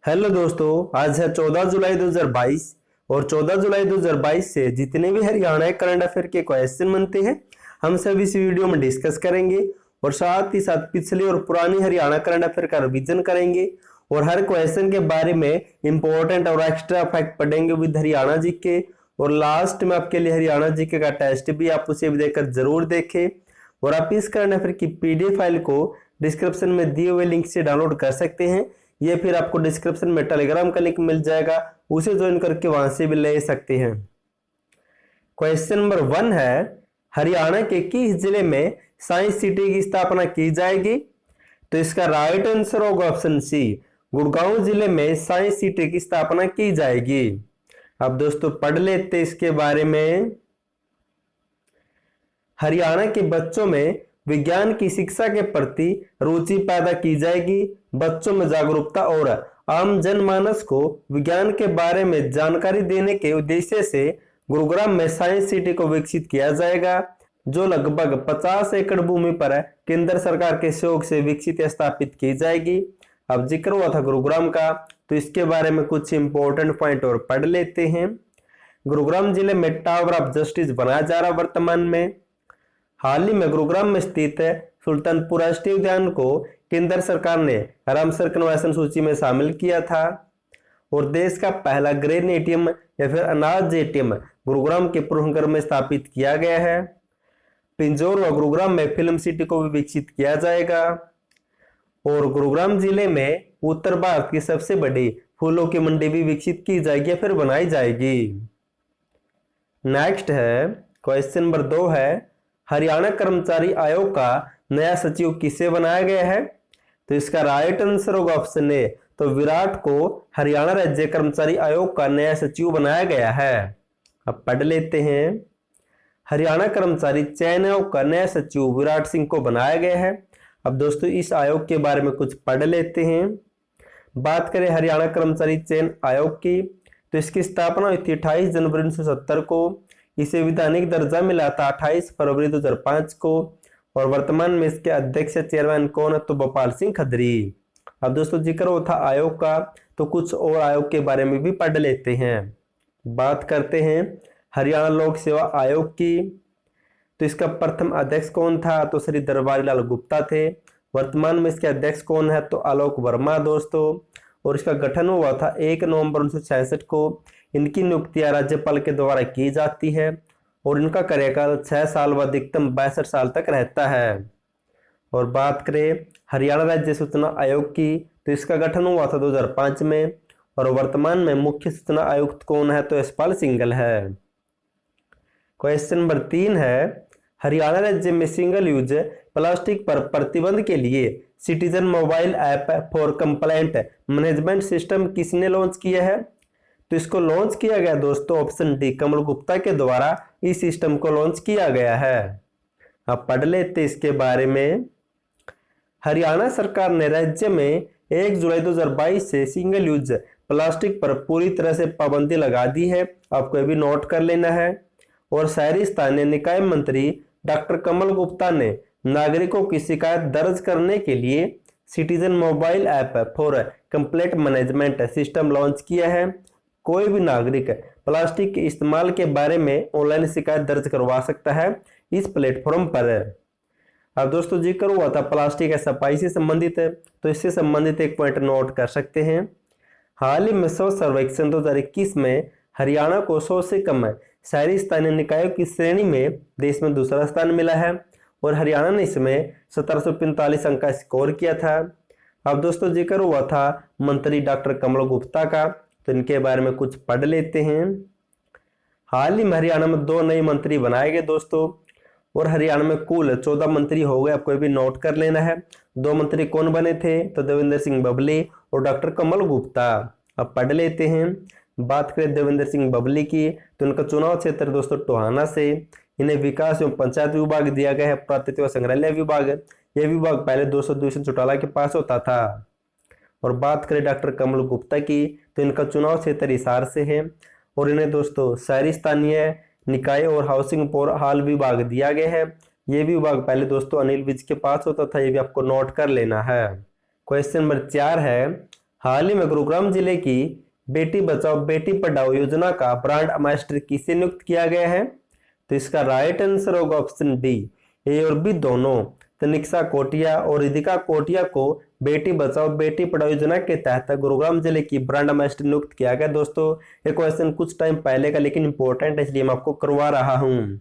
Hello दोस्तों, आज है 14 जुलाई 2022 और 14 जुलाई 2022 से जितने भी हरियाणा करंट अफेयर के क्वेश्चन बनते हैं हम सब इस वीडियो में डिस्कस करेंगे और साथ ही साथ पिछले और पुरानी हरियाणा करंट अफेयर का रिवीजन करेंगे और हर क्वेश्चन के बारे में इंपॉर्टेंट और एक्स्ट्रा फैक्ट पढ़ेंगे विद हरियाणा जीके। और लास्ट में आपके लिए हरियाणा जीके का टेस्ट भी, आप उसे भी देखकर जरूर देखें। और आप इस करंट अफेयर की पीडीएफ फाइल को डिस्क्रिप्शन में दिए हुए लिंक से डाउनलोड कर सकते हैं। ये फिर आपको डिस्क्रिप्शन में टेलीग्राम का लिंक मिल जाएगा, उसे ज्वाइन करके वहां से भी ले सकते हैं। क्वेश्चन नंबर 1 है, हरियाणा के किस जिले में साइंस सिटी की स्थापना की जाएगी? तो इसका राइट आंसर होगा ऑप्शन सी, गुड़गांव जिले में साइंस सिटी की स्थापना की जाएगी। अब दोस्तों पढ़ लेते इसके बारे में। हरियाणा के बच्चों में विज्ञान की शिक्षा के प्रति रुचि पैदा की जाएगी। बच्चों में जागरूकता और आम जनमानस को विज्ञान के बारे में जानकारी देने के उद्देश्य से गुरुग्राम में साइंस सिटी को विकसित किया जाएगा, जो लगभग 50 एकड़ भूमि पर केंद्र सरकार के सहयोग से विकसित या स्थापित की जाएगी। अब जिक्र हुआ था गुरुग्राम का, तो इसके बारे में कुछ इंपॉर्टेंट पॉइंट और पढ़ लेते हैं। गुरुग्राम जिले में टावर ऑफ जस्टिस बनाया जा रहा वर्तमान में। हाल ही में गुरुग्राम में स्थित सुल्तानपुर राष्ट्रीय उद्यान को केंद्र सरकार ने रामसर कन्वर्जन सूची में शामिल किया था। और देश का पहला ग्रेन एटीएम या फिर अनाज एटीएम गुरुग्राम के पूर्वनगर में स्थापित किया गया है। पिंजौर व गुरुग्राम में फिल्म सिटी को भी विकसित किया जाएगा। और गुरुग्राम जिले में उत्तर भारत की सबसे बड़ी फूलों की मंडी भी विकसित की जाएगी या फिर बनाई जाएगी। नेक्स्ट है क्वेश्चन नंबर 2 है, हरियाणा कर्मचारी आयोग का नया सचिव किसे बनाया गया है? तो इसका राइट आंसर होगा ऑप्शन ए, तो विराट को हरियाणा राज्य कर्मचारी आयोग का नया सचिव बनाया गया है। अब पढ़ लेते हैं। हरियाणा कर्मचारी चयन आयोग का नया सचिव विराट सिंह को बनाया गया है। अब दोस्तों इस आयोग के बारे में कुछ पढ़ लेते हैं। बात करें हरियाणा कर्मचारी चयन आयोग की, तो इसकी स्थापना हुई थी 28 जनवरी 1970 को। इसे विधानिक दर्जा मिला था 28 फरवरी 2005 को। और वर्तमान में इसके अध्यक्ष चेयरमैन कौन है? तो गोपाल सिंह खत्री। अब दोस्तों जिक्र होता आयोग का, तो कुछ और आयोग के बारे में भी पढ़ लेते हैं। बात करते हैं हरियाणा लोक सेवा आयोग की, तो इसका प्रथम अध्यक्ष कौन था? तो श्री दरबारी लाल गुप्ता थे। वर्तमान में इसके अध्यक्ष कौन है? तो आलोक वर्मा दोस्तों। और इसका गठन हुआ था 1 नवंबर 1966 को। इनकी नियुक्तियां राज्यपाल के द्वारा की जाती है और इनका कार्यकाल 6 साल व अधिकतम 62 साल तक रहता है। और बात करें हरियाणा राज्य सूचना आयोग की, तो इसका गठन हुआ था 2005 में। और वर्तमान में मुख्य सूचना आयुक्त कौन है? तो यशपाल सिंघल है। क्वेश्चन नंबर 3 है, हरियाणा राज्य में सिंगल यूज प्लास्टिक पर प्रतिबंध के लिए citizen mobile app for complaint management system किसने लॉन्च किया है? तो इसको लॉन्च किया गया दोस्तों ऑप्शन डी, कमल गुप्ता के द्वारा इस सिस्टम को लॉन्च किया गया है। अब पढ़ लेते इसके बारे में। हरियाणा सरकार ने राज्य में 1 जुलाई 2022 से सिंगल यूज प्लास्टिक पर पूरी तरह से पाबंदी लगा दी है, आपको भी नोट कर लेना है। और शहरी स्थानीय निकाय मंत्री डॉक्टर कमल गुप्ता ने नागरिकों की शिकायत दर्ज करने के लिए citizen mobile app for complaint management system launch किया है। कोई भी नागरिक प्लास्टिक के इस्तेमाल के बारे में ऑनलाइन शिकायत दर्ज करवा सकता है इस प्लेटफॉर्म पर। अब दोस्तों जिक्र हुआ था प्लास्टिक या सफाई से संबंधित है, तो इससे संबंधित एक पॉइंट नोट कर सकते हैं। हाल ही में स्वच्छ सर्वेक्षण 2021 में हरियाणा को 100 से कम शहरी स्थानीय निकायों की श्रेणी में देश में दूसरा स्थान मिला है और हरियाणा ने इसमें 1745 अंक का स्कोर किया था। अब दोस्तों जिक्र हुआ था मंत्री डॉक्टर कमल गुप्ता का, तो इनके बारे में कुछ पढ़ लेते हैं। हाल ही में हरियाणा में 2 नए मंत्री बनाए गए दोस्तों और हरियाणा में कुल 14 मंत्री हो गए, आपको भी नोट कर लेना है। 2 मंत्री कौन बने थे? तो देवेंद्र सिंह बबली और डॉक्टर कमल गुप्ता। अब पढ़ लेते हैं। बात करें देवेंद्र सिंह बबली की, तो इनका चुनाव क्षेत्र दोस्तों टोहाना से। इन्हें विकास एवं पंचायत विभाग दिया गया है, पुरातत्व व संग्रहालय विभाग। यह विभाग पहले 200 चौटाला के पास होता था। और बात करें डॉक्टर कमल गुप्ता की, तो इनका चुनाव क्षेत्र हिसार से है और इन्हें दोस्तों शहरी स्थानीय निकाय और हाउसिंग फॉर हाल विभाग दिया गया है। यह विभाग पहले दोस्तों अनिल विज के पास होता था, ये भी आपको नोट कर लेना है। क्वेश्चन नंबर 4 है, हाल ही में गुरुग्राम जिले की बेटी बचाओ बेटी पढ़ाओ योजना का ब्रांड एम्बेसडर किसे नियुक्त किया गया है? तो इसका राइट आंसर होगा ऑप्शन डी, ए और बी दोनों। तनिष्का कोटिया और रिदिका कोटिया को बेटी बचाओ बेटी पढ़ाओ योजना के तहत गुरुग्राम जिले की ब्रांड एम्बेसडर नियुक्त किया गया। दोस्तों ये क्वेश्चन कुछ टाइम पहले का लेकिन इंपॉर्टेंट है, इसलिए मैं आपको करवा रहा हूं।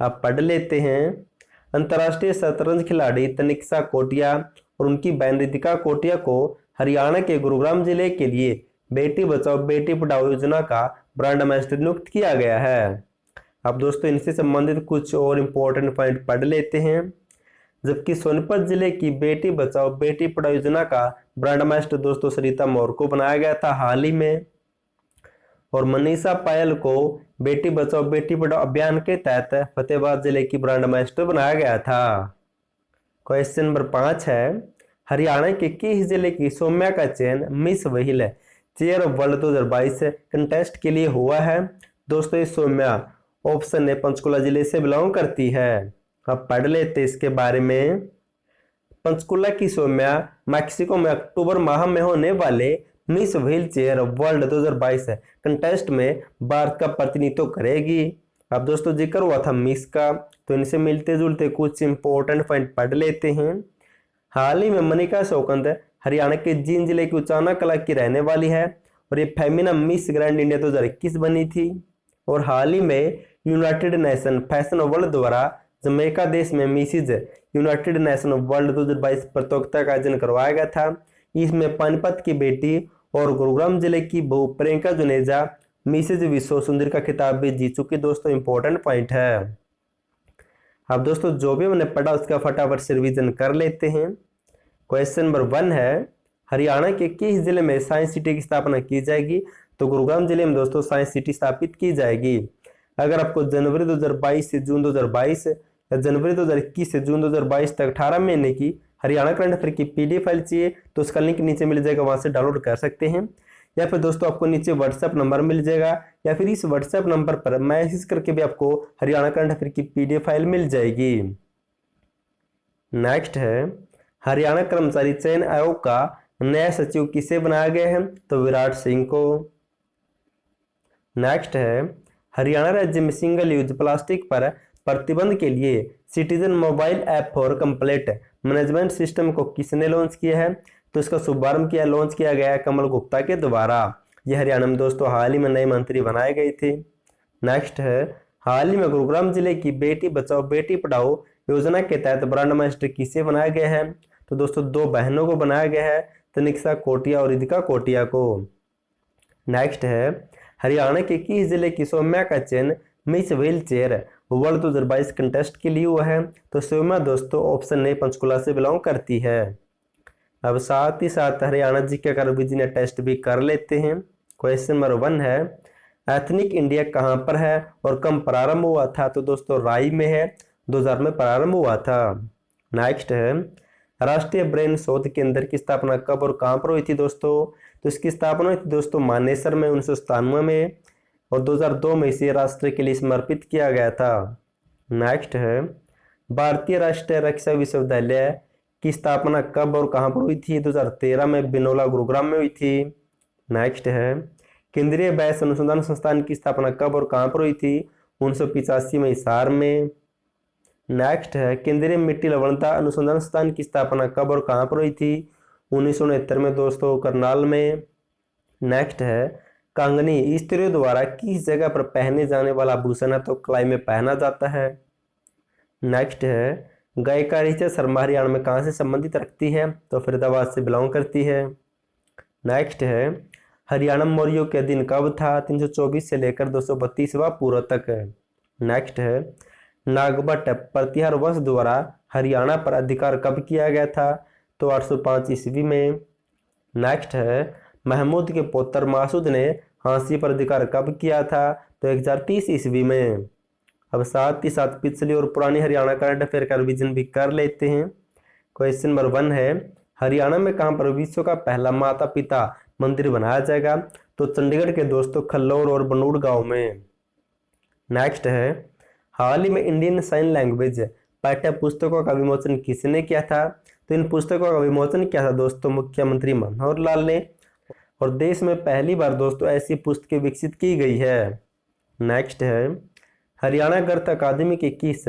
आप पढ़ लेते हैं। अंतर्राष्ट्रीय शतरंज खिलाड़ी तनिष्का कोटिया और उनकी बहन रिदिका कोटिया को हरियाणा के गुरुग्राम जिले के लिए बेटी बचाओ बेटी पढ़ाओ योजना का ब्रांड एम्बेसडर नियुक्त किया गया है। अब दोस्तों इनसे संबंधित कुछ और इम्पोर्टेंट पॉइंट पढ़ लेते हैं। जबकि सोनीपत जिले की बेटी बचाओ बेटी पढ़ाओ योजना का ब्रांड एम्बेसडर दोस्तों सरिता मौर्य को बनाया गया था हाल ही में। और मनीषा पायल को बेटी बचाओ बेटी पढ़ाओ अभियान के तहत फतेहाबाद जिले की ब्रांड एम्बेसडर बनाया गया था। क्वेश्चन नंबर 5 है, हरियाणा के किस जिले की सौम्या का चयन miss wheel chair of world 2022 contest के लिए हुआ है? दोस्तों ये सौम्या ऑप्शन ए पंचकुला जिले से बिलोंग करती है। अब पढ़ लेते इसके बारे में। पंचकुला की सौम्या मैक्सिको में अक्टूबर माह में होने वाले miss wheel chair world 2022 contest में भारत का प्रतिनिधित्व करेगी। अब दोस्तों जिक्र हुआ था मिस का, तो इनसे मिलते जुलते कुछ इंपॉर्टेंट पॉइंट पढ़ लेते हैं। हाल ही में मनिका शौकंद हरियाणा के जींद जिले की उचाना कला की रहने वाली है और ये फेमिना मिस ग्रैंड इंडिया 2021 बनी थी। और हाल ही में यूनाइटेड नेशन फैशन वर्ल्ड द्वारा जमैका देश में मिसिज यूनाइटेड नेशन वर्ल्ड 2022 प्रतियोगिता का आयोजन करवाया गया था। इसमें पानीपत की बेटी और गुरुग्राम जिले की बहू प्रियंका जुनेजा मिसिज विश्व सुंदरी का खिताब भी जीत चुकी। दोस्तों इंपॉर्टेंट पॉइंट है। अब दोस्तों जो भी मैंने पढ़ा उसका फटाफट से रिवीजन कर लेते हैं। क्वेश्चन नंबर 1 है, हरियाणा के किस जिले में साइंस सिटी की स्थापना की जाएगी? तो गुरुग्राम जिले में दोस्तों साइंस सिटी स्थापित की जाएगी। अगर आपको जनवरी 2022 से जून 2022 या जनवरी 2021 से जून 2022 तक 18 महीने की हरियाणा करंट अफेयर की पीडीएफ फाइल चाहिए तो उसका लिंक नीचे मिल जाएगा, वहां से डाउनलोड कर सकते हैं। या फिर दोस्तों आपको नीचे व्हाट्सएप नंबर मिल जाएगा या फिर इस व्हाट्सएप नंबर पर मैसेज करके भी आपको हरियाणा करंट अफेयर की पीडीएफ फाइल मिल जाएगी। नेक्स्ट है, हरियाणा कर्मचारी चयन आयोग का नया सचिव किसे बनाया गया है? तो विराट सिंह को। नेक्स्ट है, हरियाणा राज्य में सिंगल यूज प्लास्टिक पर प्रतिबंध के लिए citizen mobile app for complete management system को किसने लॉन्च किया है? तो इसका शुभारंभ लॉन्च किया गया है कमल गुप्ता के द्वारा। यह हरियाणा में दोस्तों हाल ही में नए मंत्री बनाए गए थे। नेक्स्ट है, हाल ही में गुरुग्राम जिले की बेटी बचाओ बेटी पढ़ाओ योजना के तहत ब्रांड एम्बेसडर किसे बनाया गया है? तो दोस्तों 2 बहनों को बनाया गया है, तनिष्का कोटिया और रिदिका कोटिया को। नेक्स्ट है, हरियाणा के किस जिले की सौम्या का चयन miss wheel chair world 2022 contest के लिए हुआ है? तो सौम्या दोस्तों ऑप्शन ए पंचकुला से बिलोंग करती है। अब साथ ही साथ हरियाणा जीके का रिवीजन टेस्ट भी कर लेते हैं। क्वेश्चन नंबर 1 है, एथनिक इंडिया कहाँ पर है और कब प्रारंभ हुआ था? तो दोस्तों राई में है, 2000 में प्रारंभ हुआ था। नेक्स्ट है, राष्ट्रीय ब्रेन शोध केंद्र की स्थापना कब और कहाँ पर हुई थी? दोस्तों तो इसकी स्थापना हुई थी दोस्तों मानेसर में 1997 में और 2002 में इसे राष्ट्र के लिए समर्पित किया गया था। नेक्स्ट है, भारतीय राष्ट्रीय रक्षा विश्वविद्यालय की स्थापना कब और कहाँ पर हुई थी? 2013 में बिनोला गुरुग्राम में हुई थी। नेक्स्ट है, केंद्रीय बैस अनुसंधान संस्थान की स्थापना कब और कहाँ पर हुई थी? 1985 में हिसार में। नेक्स्ट है, केंद्रीय मिट्टी लवणता अनुसंधान संस्थान की स्थापना कब और कहाँ पर हुई थी? 1969 में दोस्तों करनाल में। नेक्स्ट है, कंगनी स्त्रियों द्वारा किस जगह पर पहने जाने वाला आभूषण है? तो कलाई में पहना जाता है। नेक्स्ट है, गायिका ऋचा शर्मा हरियाणा में कहाँ से संबंधित रखती है? तो फरीदाबाद से बिलोंग करती है। नेक्स्ट है, हरियाणा मौर्यों के दिन कब था? 324 से लेकर 232वां पूर्व तक। नेक्स्ट है, नागभट्ट प्रतिहार वंश द्वारा हरियाणा पर अधिकार कब किया गया था? तो 805 ईस्वी में। नेक्स्ट है, महमूद के पुत्र मासूद ने हाँसी पर अधिकार कब किया था? तो 1030 ईस्वी में। अब साथ ही साथ पिछली और पुरानी हरियाणा करंट अफेयर का रिवीजन भी कर लेते हैं। क्वेश्चन नंबर 1 है, हरियाणा में कहाँ पर विश्व का पहला माता पिता मंदिर बनाया जाएगा? तो चंडीगढ़ के दोस्तों खल्लोर और बनूड़ गांव में। नेक्स्ट है, हाल ही में इंडियन साइन लैंग्वेज पाठ्य पुस्तकों का विमोचन किसने किया था? तो इन पुस्तकों का विमोचन किया था दोस्तों मुख्यमंत्री मनोहर लाल ने, और देश में पहली बार दोस्तों ऐसी पुस्तकें विकसित की गई है। नेक्स्ट है, हरियाणा गद्य अकादमी के किस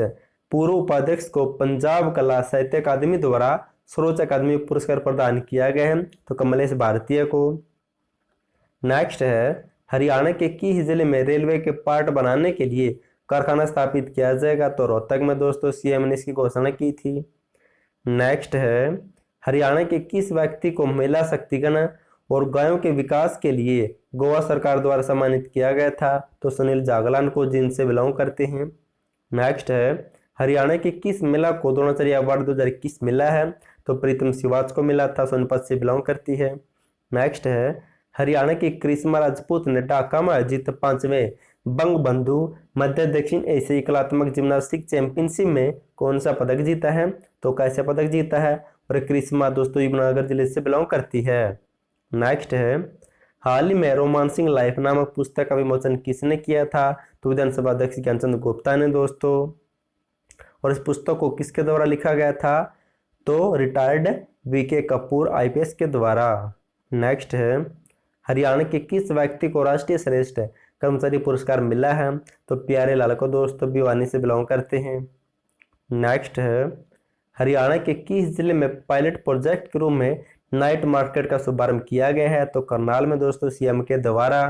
पूर्व उपाध्यक्ष को पंजाब कला साहित्य अकादमी द्वारा सर्वोच्च अकादमी पुरस्कार प्रदान किया गया है? तो कमलेश भारतीय को। नेक्स्ट है, हरियाणा के किस जिले में रेलवे के पार्ट बनाने के लिए कारखाना स्थापित किया जाएगा? तो रोहतक में दोस्तों सीएम ने इसकी घोषणा की थी। नेक्स्ट है, हरियाणा के किस व्यक्ति को महिला शक्तिकरण और गायों के विकास के लिए गोवा सरकार द्वारा सम्मानित किया गया था? तो सुनील जागलान को, जिनसे बिलोंग करते हैं। नेक्स्ट है, हरियाणा के किस महिला को द्रोणाचार्य अवार्ड 2021 मिला है? तो प्रीतम शिवाज को मिला था, सोनीपत से बिलोंग करती है। नेक्स्ट है, हरियाणा की करिश्मा राजपूत ने ढाका में आयोजित 5वें बंगबंधु मध्य दक्षिण एशियाई कलात्मक जिम्नास्टिक चैंपियनशिप में कौन सा पदक जीता है? तो कैसे पदक जीता है? और करिश्मा दोस्तों यमुनानगर जिले से बिलोंग करती है। नेक्स्ट है, हाल ही में रोमांसिंग लाइफ नामक पुस्तक का विमोचन किसने किया था? तो विधानसभा अध्यक्ष ज्ञानचंद गुप्ता ने दोस्तों। और इस पुस्तक को किसके द्वारा लिखा गया था? तो रिटायर्ड वीके कपूर आईपीएस के द्वारा। नेक्स्ट है, हरियाणा के किस व्यक्ति को राष्ट्रीय श्रेष्ठ कर्मचारी पुरस्कार मिला है? तो प्यारे लाल को दोस्तों, भिवानी से बिलोंग करते हैं। नेक्स्ट है, हरियाणा के किस जिले में पायलट प्रोजेक्ट के रूप में नाइट मार्केट का शुभारंभ किया गया है? तो करनाल में दोस्तों सीएम के द्वारा।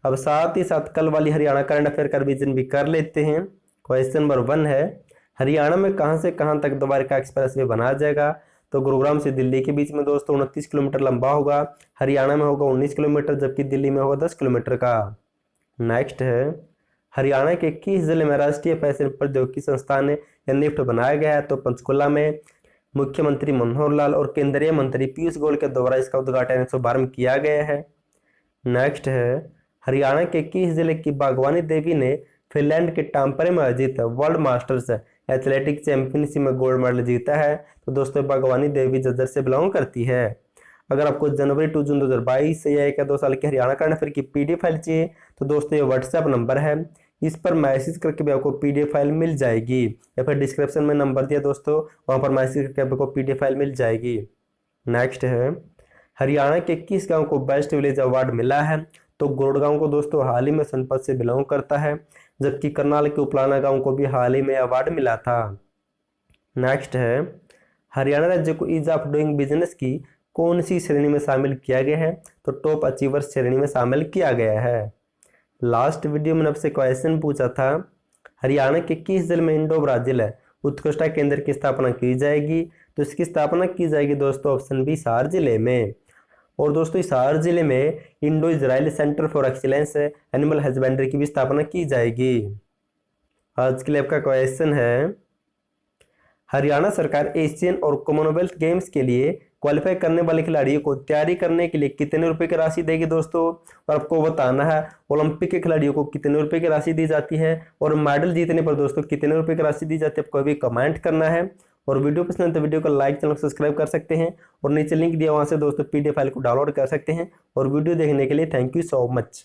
अब साथ ही साथ कल वाली हरियाणा करंट अफेयर का रिवीजन भी कर लेते हैं। क्वेश्चन नंबर 1 है, हरियाणा में कहां से कहां तक द्वारका एक्सप्रेस वे बनाया जाएगा? तो गुरुग्राम से दिल्ली के बीच में दोस्तों 29 किलोमीटर लंबा होगा। हरियाणा में होगा 19 किलोमीटर, जबकि दिल्ली में होगा 10 किलोमीटर का। नेक्स्ट है, हरियाणा के किस जिले में राष्ट्रीय फैशन प्रौद्योगिकी संस्थान या निफ्ट बनाया गया है? तो पंचकुला में। मुख्यमंत्री मनोहर लाल और केंद्रीय मंत्री पीयूष गोयल के द्वारा इसका उद्घाटन शुभारंभ किया गया है। नेक्स्ट है, हरियाणा के किस जिले की बागवानी देवी ने फिनलैंड के टाम्परे में आयोजित वर्ल्ड मास्टर्स एथलेटिक चैंपियनशिप में गोल्ड मेडल जीता है? तो दोस्तों बागवानी देवी जज्जर से बिलोंग करती है। अगर आपको जनवरी टू जून 2022 से या 1 या 2 साल की हरियाणा करंट अफेयर की पीडीएफ फाइल चाहिए तो दोस्तों ये व्हाट्सएप नंबर है, इस पर मैसेज करके भी आपको पीडीएफ फाइल मिल जाएगी, या फिर डिस्क्रिप्शन में नंबर दिया दोस्तों, वहां पर मैसेज करके आपको पीडीएफ फाइल मिल जाएगी। नेक्स्ट है, हरियाणा के किस गांव को बेस्ट विलेज अवार्ड मिला है? तो गुड़गांव को दोस्तों हाल ही में सोनीपत से बिलोंग करता है, जबकि करनाल के उपलाना गांव को भी हाल ही में अवार्ड मिला था। नेक्स्ट है, हरियाणा राज्य को ईज ऑफ डूइंग बिजनेस की कौन सी श्रेणी में शामिल किया गया है? तो टॉप अचीवर्स श्रेणी में शामिल किया गया है। लास्ट वीडियो में आपसे क्वेश्चन पूछा था, हरियाणा के किस जिले में इंडो ब्राजील उत्कृष्टता केंद्र की स्थापना की जाएगी? तो इसकी स्थापना की जाएगी दोस्तों ऑप्शन बी, हिसार जिले में। और दोस्तों हिसार जिले में Indo Israel centre for excellence animal husbandry की भी स्थापना की जाएगी। आज के लिए आपका क्वेश्चन है, हरियाणा सरकार एशियन और कॉमनवेल्थ गेम्स के लिए क्वालिफाई करने वाले खिलाड़ियों को तैयारी करने के लिए कितने रुपए की राशि देगी दोस्तों? और आपको बताना है ओलंपिक के खिलाड़ियों को कितने रुपए की राशि दी जाती है, और मेडल जीतने पर दोस्तों कितने रुपए की राशि दी जाती है, आपको भी कमेंट करना है। और वीडियो पसंद है तो वीडियो को लाइक, चैनल को सब्सक्राइब कर सकते हैं, और नीचे लिंक दिया वहां से दोस्तों पीडीएफ फाइल को डाउनलोड कर सकते हैं। और वीडियो देखने के लिए थैंक यू सो मच।